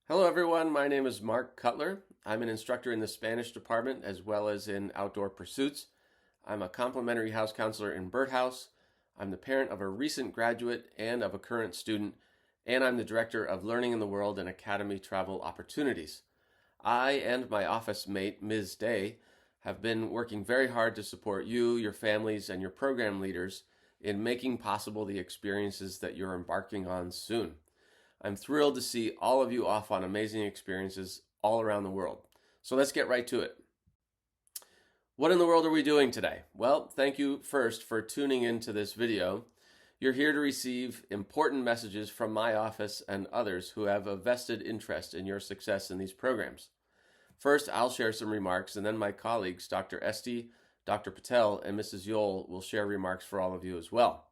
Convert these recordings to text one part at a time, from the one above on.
Hello everyone, my name is Mark Cutler. I'm an instructor in the Spanish department as well as in outdoor pursuits. I'm a complimentary house counselor in Birdhouse. I'm the parent of a recent graduate and of a current student, and I'm the director of Learning in the World and Academy Travel Opportunities. I and my office mate, Ms. Day, have been working very hard to support you, your families, and your program leaders in making possible the experiences that you're embarking on soon. I'm thrilled to see all of you off on amazing experiences all around the world. So let's get right to it. What in the world are we doing today? Well, thank you first for tuning into this video. You're here to receive important messages from my office and others who have a vested interest in your success in these programs. First, I'll share some remarks, and then my colleagues, Dr. Esty, Dr. Patel, and Mrs. Yole will share remarks for all of you as well.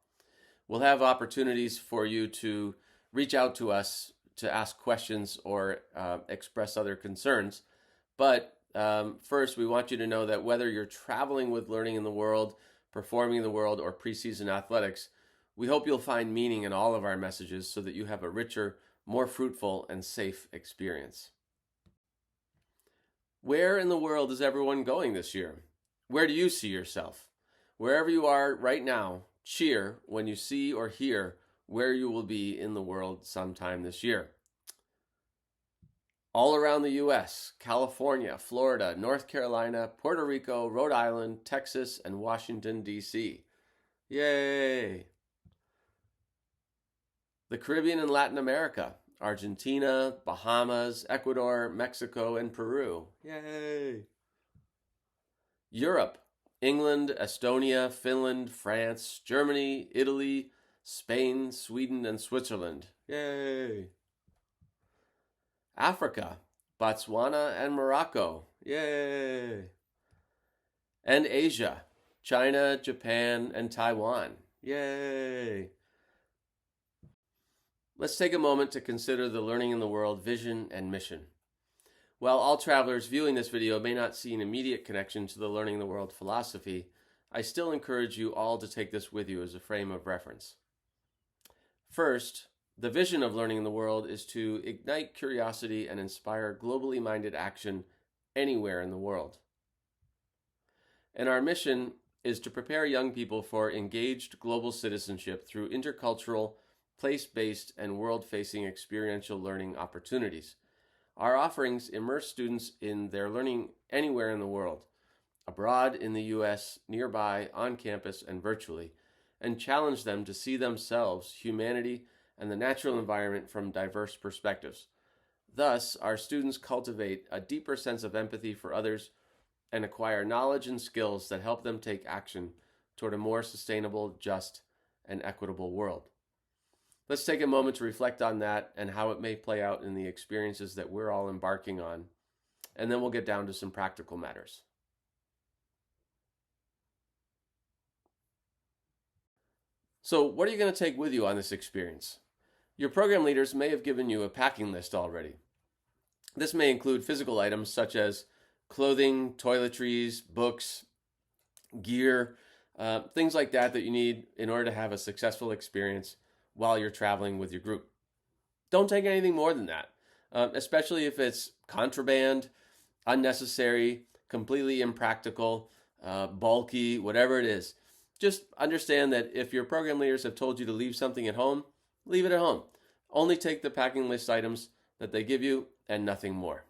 We'll have opportunities for you to reach out to us to ask questions or express other concerns. But first, we want you to know that whether you're traveling with Learning in the World, Performing in the World, or preseason athletics, we hope you'll find meaning in all of our messages so that you have a richer, more fruitful, and safe experience. Where in the world is everyone going this year? Where do you see yourself? Wherever you are right now, cheer when you see or hear where you will be in the world sometime this year. All around the U.S., California, Florida, North Carolina, Puerto Rico, Rhode Island, Texas, and Washington, D.C. Yay! The Caribbean and Latin America, Argentina, Bahamas, Ecuador, Mexico, and Peru. Yay! Europe, England, Estonia, Finland, France, Germany, Italy, Spain, Sweden, and Switzerland. Yay! Africa, Botswana, and Morocco. Yay! And Asia, China, Japan, and Taiwan. Yay! Let's take a moment to consider the Learning in the World vision and mission. While all travelers viewing this video may not see an immediate connection to the Learning in the World philosophy, I still encourage you all to take this with you as a frame of reference. First, the vision of Learning in the World is to ignite curiosity and inspire globally minded action anywhere in the world. And our mission is to prepare young people for engaged global citizenship through intercultural, place-based, and world-facing experiential learning opportunities. Our offerings immerse students in their learning anywhere in the world, abroad, in the U.S., nearby, on campus, and virtually, and challenge them to see themselves, humanity, and the natural environment from diverse perspectives. Thus, our students cultivate a deeper sense of empathy for others and acquire knowledge and skills that help them take action toward a more sustainable, just, and equitable world. Let's take a moment to reflect on that and how it may play out in the experiences that we're all embarking on, and then we'll get down to some practical matters. So what are you going to take with you on this experience? Your program leaders may have given you a packing list already. This may include physical items such as clothing, toiletries, books, gear, things like that you need in order to have a successful experience while you're traveling with your group. Don't take anything more than that, especially if it's contraband, unnecessary, completely impractical, bulky, whatever it is. Just understand that if your program leaders have told you to leave something at home, leave it at home. Only take the packing list items that they give you and nothing more.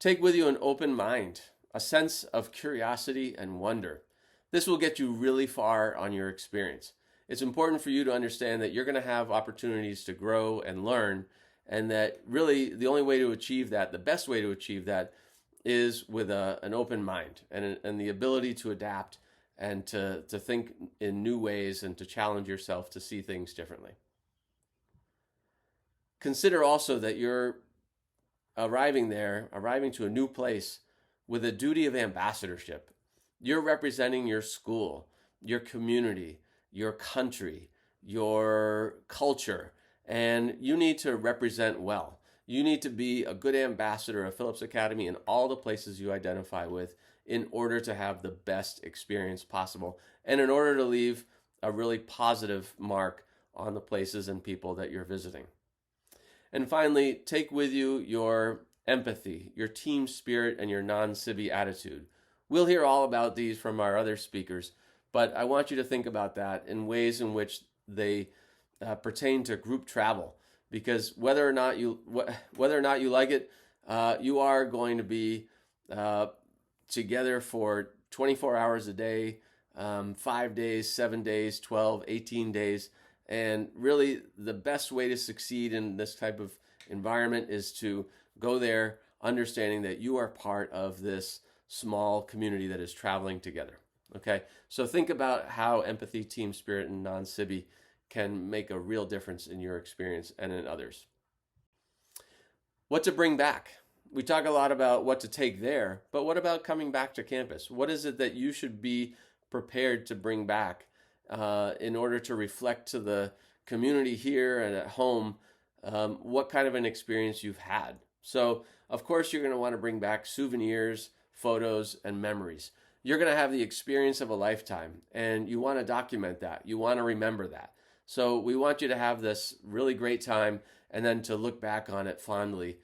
Take with you an open mind, a sense of curiosity and wonder. This will get you really far on your experience. It's important for you to understand that you're going to have opportunities to grow and learn, and that really the only way to achieve that, the best way to achieve that, is with an open mind and the ability to adapt and to think in new ways and to challenge yourself to see things differently. Consider also that you're arriving to a new place with a duty of ambassadorship. You're representing your school, your community, your country, your culture, and you need to represent well. You need to be a good ambassador of Phillips Academy in all the places you identify with in order to have the best experience possible and in order to leave a really positive mark on the places and people that you're visiting. And finally, take with you your empathy, your team spirit, and your non-sibby attitude. We'll hear all about these from our other speakers, but I want you to think about that in ways in which they pertain to group travel, because whether or not you like it, you are going to be together for 24 hours a day, 5 days, 7 days, 12, 18 days. And really, the best way to succeed in this type of environment is to go there understanding that you are part of this small community that is traveling together. Okay, so think about how empathy, team spirit, and non-sibby can make a real difference in your experience and in others. What to bring back? We talk a lot about what to take there, but what about coming back to campus? What is it that you should be prepared to bring back in order to reflect to the community here and at home what kind of an experience you've had? So, of course, you're going to want to bring back souvenirs, photos, and memories. You're going to have the experience of a lifetime, and you want to document that. You want to remember that. So we want you to have this really great time and then to look back on it fondly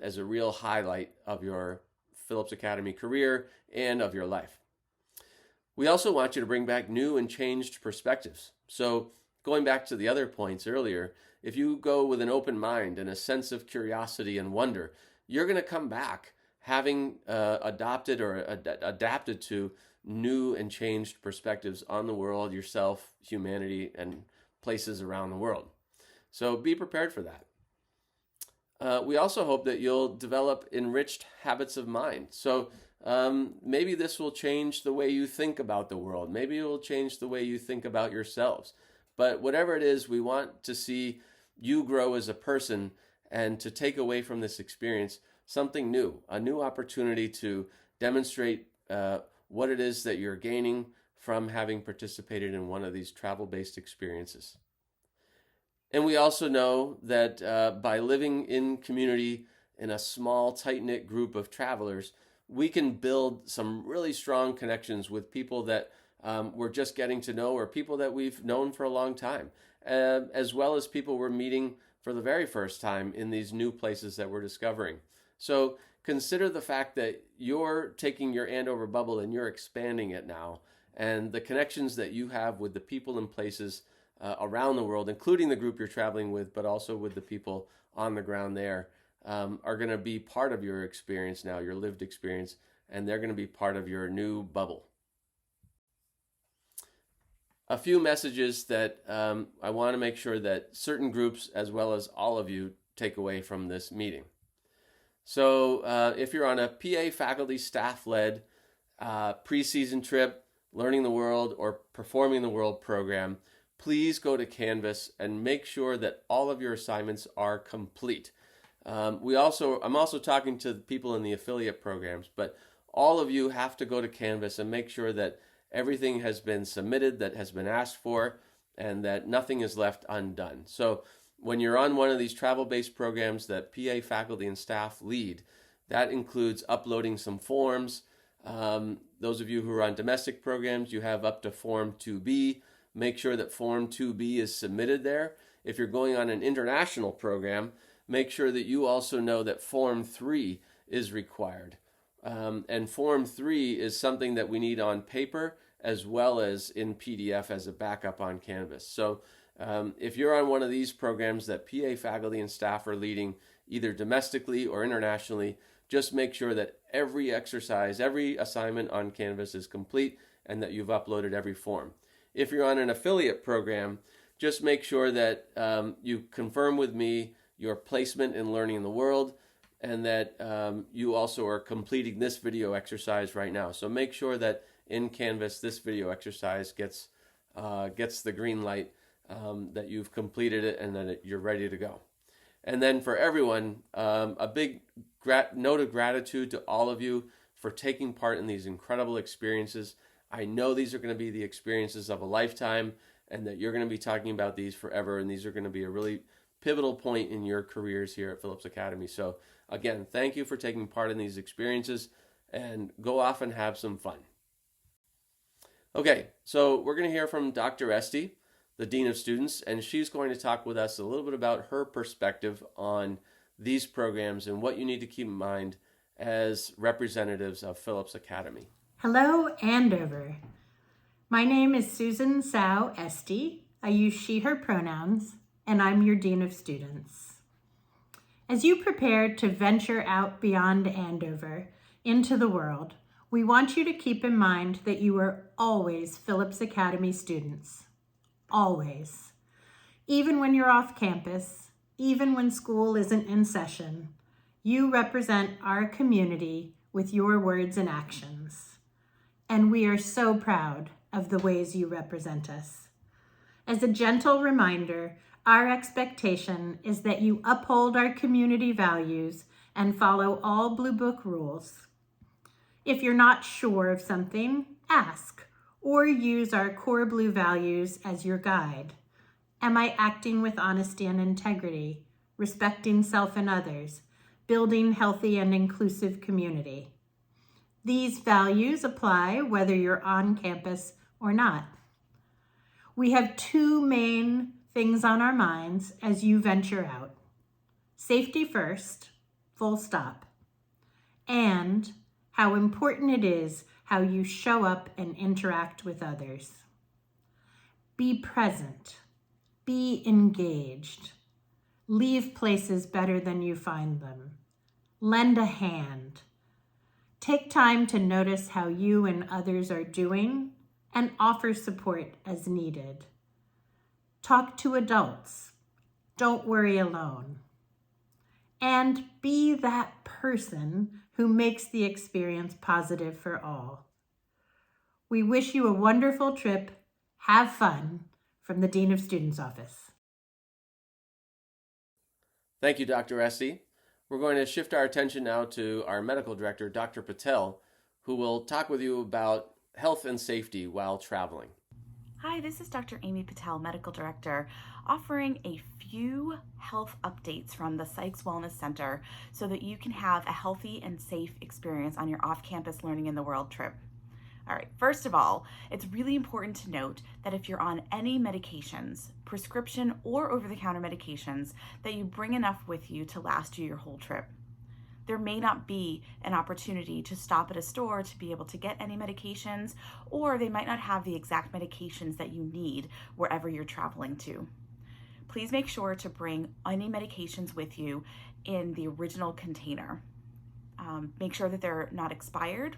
as a real highlight of your Phillips Academy career and of your life. We also want you to bring back new and changed perspectives. So going back to the other points earlier, if you go with an open mind and a sense of curiosity and wonder, you're going to come back having adopted or adapted to new and changed perspectives on the world, yourself, humanity, and places around the world. So be prepared for that. We also hope that you'll develop enriched habits of mind. So maybe this will change the way you think about the world. Maybe it will change the way you think about yourselves. But whatever it is, we want to see you grow as a person and to take away from this experience something new, a new opportunity to demonstrate what it is that you're gaining from having participated in one of these travel-based experiences. And we also know that by living in community in a small, tight-knit group of travelers, we can build some really strong connections with people that we're just getting to know or people that we've known for a long time, as well as people we're meeting for the very first time in these new places that we're discovering. So consider the fact that you're taking your Andover bubble and you're expanding it now, and the connections that you have with the people and places around the world, including the group you're traveling with, but also with the people on the ground there, are going to be part of your experience now, your lived experience, and they're going to be part of your new bubble. A few messages that I want to make sure that certain groups, as well as all of you, take away from this meeting. So if you're on a PA faculty staff-led preseason trip, Learning the World, or Performing the World program, please go to Canvas and make sure that all of your assignments are complete. I'm also talking to the people in the affiliate programs, but all of you have to go to Canvas and make sure that everything has been submitted, that has been asked for, and that nothing is left undone. So when you're on one of these travel-based programs that PA faculty and staff lead, that includes uploading some forms. Those of you who are on domestic programs, you have up to Form 2B. Make sure that Form 2B is submitted there. If you're going on an international program, make sure that you also know that Form 3 is required. And Form 3 is something that we need on paper as well as in PDF as a backup on Canvas. So if you're on one of these programs that PA faculty and staff are leading, either domestically or internationally, just make sure that every exercise, every assignment on Canvas is complete and that you've uploaded every form. If you're on an affiliate program, just make sure that you confirm with me your placement in Learning the World and that you also are completing this video exercise right now. So make sure that in Canvas this video exercise gets the green light that you've completed it and that you're ready to go. And then for everyone, a big note of gratitude to all of you for taking part in these incredible experiences. I know these are going to be the experiences of a lifetime and that you're going to be talking about these forever, and these are going to be a really pivotal point in your careers here at Phillips Academy. So again, thank you for taking part in these experiences, and go off and have some fun. Okay, so we're going to hear from Dr. Esty, the Dean of Students, and she's going to talk with us a little bit about her perspective on these programs and what you need to keep in mind as representatives of Phillips Academy. Hello, Andover. My name is Susan Sao Esty. I use she, her pronouns, and I'm your Dean of Students. As you prepare to venture out beyond Andover into the world, we want you to keep in mind that you are always Phillips Academy students. Always. Even when you're off campus, even when school isn't in session, you represent our community with your words and actions. And we are so proud of the ways you represent us. As a gentle reminder, our expectation is that you uphold our community values and follow all Blue Book rules. If you're not sure of something, ask or use our core Blue values as your guide. Am I acting with honesty and integrity, respecting self and others, building healthy and inclusive community? These values apply whether you're on campus or not. We have two main things on our minds as you venture out. Safety first, full stop. And how important it is how you show up and interact with others. Be present. Be engaged. Leave places better than you find them. Lend a hand. Take time to notice how you and others are doing and offer support as needed. Talk to adults. Don't worry alone. And be that person who makes the experience positive for all. We wish you a wonderful trip. Have fun. From the Dean of Students Office. Thank you, Dr. Esty. We're going to shift our attention now to our medical director, Dr. Patel, who will talk with you about health and safety while traveling. Hi, this is Dr. Amy Patel, Medical Director, offering a few health updates from the Sykes Wellness Center so that you can have a healthy and safe experience on your off-campus Learning in the World trip. All right, first of all, it's really important to note that if you're on any medications, prescription or over-the-counter medications, that you bring enough with you to last you your whole trip. There may not be an opportunity to stop at a store to be able to get any medications, or they might not have the exact medications that you need wherever you're traveling to. Please make sure to bring any medications with you in the original container. Make sure that they're not expired.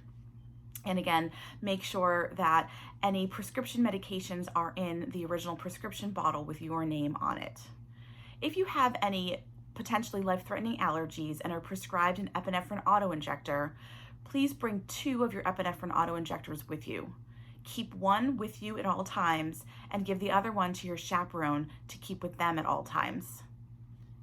And again, make sure that any prescription medications are in the original prescription bottle with your name on it. If you have any potentially life-threatening allergies and are prescribed an epinephrine autoinjector, please bring 2 of your epinephrine autoinjectors with you. Keep one with you at all times and give the other one to your chaperone to keep with them at all times.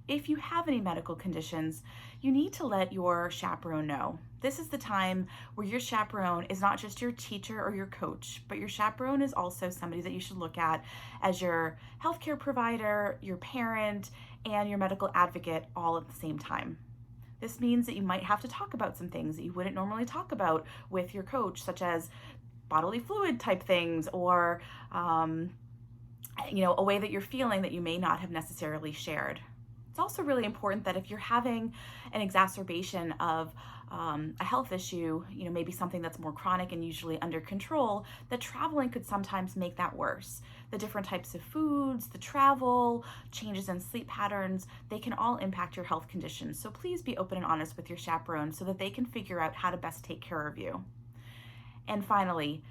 If you have any medical conditions, you need to let your chaperone know. This is the time where your chaperone is not just your teacher or your coach, but your chaperone is also somebody that you should look at as your healthcare provider, your parent, and your medical advocate all at the same time. This means that you might have to talk about some things that you wouldn't normally talk about with your coach, such as bodily fluid type things or a way that you're feeling that you may not have necessarily shared. It's also really important that if you're having an exacerbation of a health issue, maybe something that's more chronic and usually under control, that traveling could sometimes make that worse. The different types of foods, the travel, changes in sleep patterns, they can all impact your health conditions. So please be open and honest with your chaperone so that they can figure out how to best take care of you. And finally,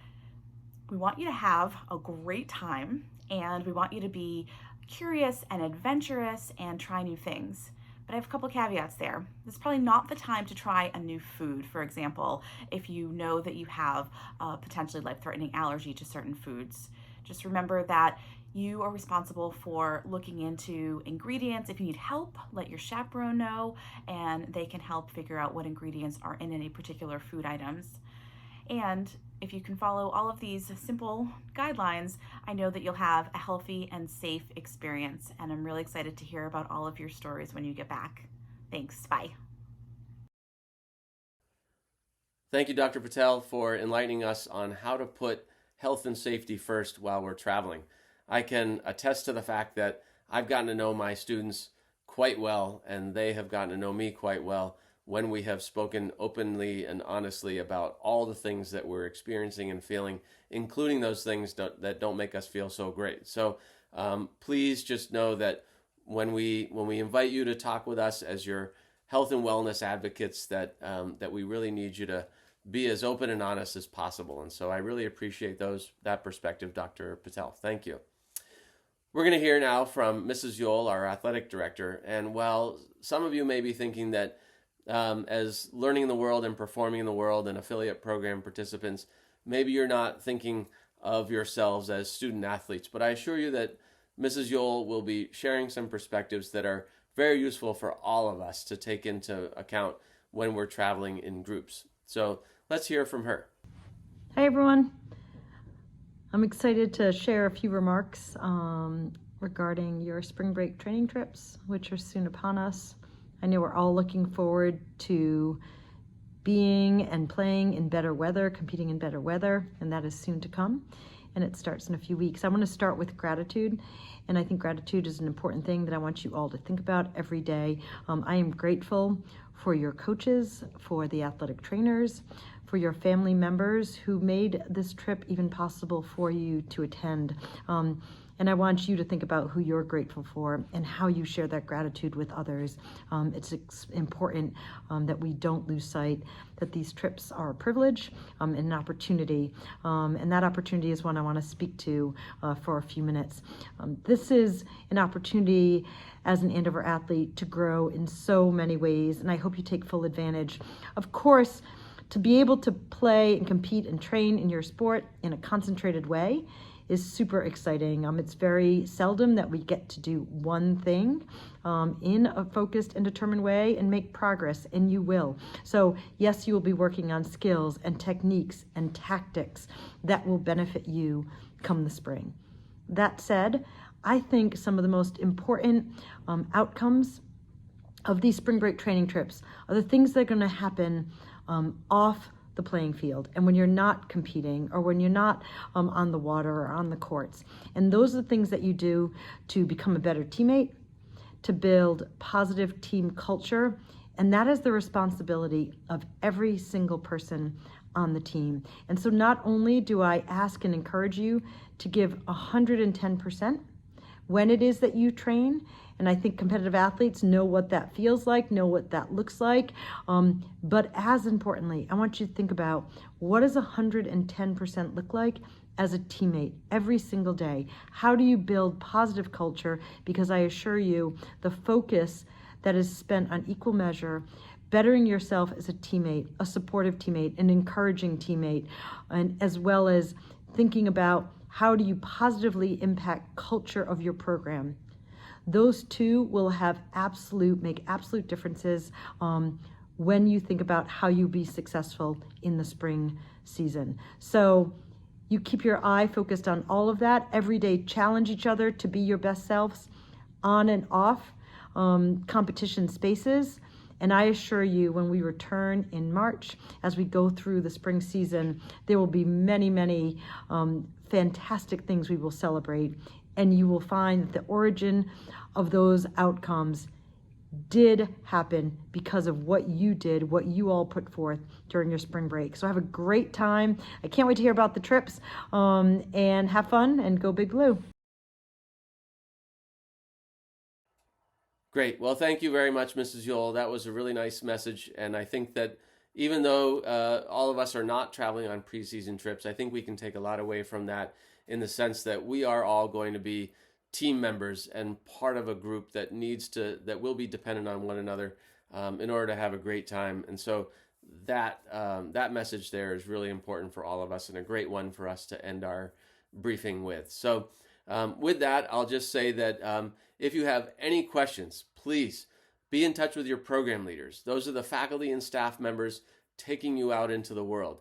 we want you to have a great time and we want you to be curious and adventurous and try new things. But I have a couple caveats there. This is probably not the time to try a new food, for example, if you know that you have a potentially life-threatening allergy to certain foods. Just remember that you are responsible for looking into ingredients. If you need help, let your chaperone know, and they can help figure out what ingredients are in any particular food items. And if you can follow all of these simple guidelines, I know that you'll have a healthy and safe experience. And I'm really excited to hear about all of your stories when you get back. Thanks. Bye. Thank you, Dr. Patel, for enlightening us on how to put health and safety first while we're traveling. I can attest to the fact that I've gotten to know my students quite well, and they have gotten to know me quite well when we have spoken openly and honestly about all the things that we're experiencing and feeling, including those things that don't make us feel so great. So please just know that when we invite you to talk with us as your health and wellness advocates, that we really need you to be as open and honest as possible. And so I really appreciate that perspective, Dr. Patel. Thank you. We're going to hear now from Mrs. Yule, our athletic director. And while some of you may be thinking that as learning in the world and performing in the world and affiliate program participants, maybe you're not thinking of yourselves as student athletes, but I assure you that Mrs. Yule will be sharing some perspectives that are very useful for all of us to take into account when we're traveling in groups. So let's hear from her. Hi everyone. I'm excited to share a few remarks regarding your spring break training trips, which are soon upon us. I know we're all looking forward to being and playing in better weather, competing in better weather, and that is soon to come. And it starts in a few weeks. I want to start with gratitude, and I think gratitude is an important thing that I want you all to think about every day. I am grateful for your coaches, for the athletic trainers, for your family members who made this trip even possible for you to attend. And I want you to think about who you're grateful for and how you share that gratitude with others. It's important that we don't lose sight that these trips are a privilege and an opportunity. And that opportunity is one I want to speak to for a few minutes. This is an opportunity as an Andover athlete to grow in so many ways, and I hope you take full advantage. Of course, to be able to play and compete and train in your sport in a concentrated way is super exciting. It's very seldom that we get to do one thing in a focused and determined way and make progress, and you will. So yes, you will be working on skills and techniques and tactics that will benefit you come the spring. That said, I think some of the most important outcomes of these spring break training trips are the things that are going to happen off the playing field and when you're not competing or when you're not on the water or on the courts. And those are the things that you do to become a better teammate, to build positive team culture, and that is the responsibility of every single person on the team. And so not only do I ask and encourage you to give 110% when it is that you train, and I think competitive athletes know what that feels like, know what that looks like. But as importantly, I want you to think about what does 110% look like as a teammate every single day? How do you build positive culture? Because I assure you, the focus that is spent on equal measure, bettering yourself as a teammate, a supportive teammate, an encouraging teammate, and as well as thinking about how do you positively impact culture of your program. Those two will make absolute differences when you think about how you be successful in the spring season. So you keep your eye focused on all of that. Every day, challenge each other to be your best selves on and off competition spaces. And I assure you, when we return in March, as we go through the spring season, there will be many, many fantastic things we will celebrate. And you will find that the origin of those outcomes did happen because of what you did, what you all put forth during your spring break. So have a great time. I can't wait to hear about the trips and have fun and go Big Blue. Great. Well, thank you very much, Mrs. Yule. That was a really nice message. And I think that even though all of us are not traveling on preseason trips, I think we can take a lot away from that in the sense that we are all going to be team members and part of a group that will be dependent on one another in order to have a great time. And so that message there is really important for all of us and a great one for us to end our briefing with. So with that, I'll just say that if you have any questions, please be in touch with your program leaders. Those are the faculty and staff members taking you out into the world.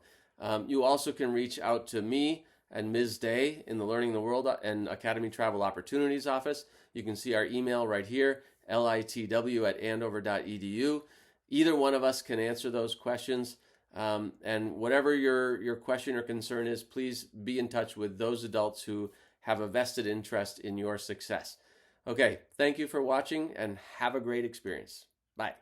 You also can reach out to me and Ms. Day in the Learning the World and Academy Travel Opportunities Office. You can see our email right here, litw@andover.edu. Either one of us can answer those questions. And whatever your question or concern is, please be in touch with those adults who have a vested interest in your success. Okay, thank you for watching and have a great experience. Bye.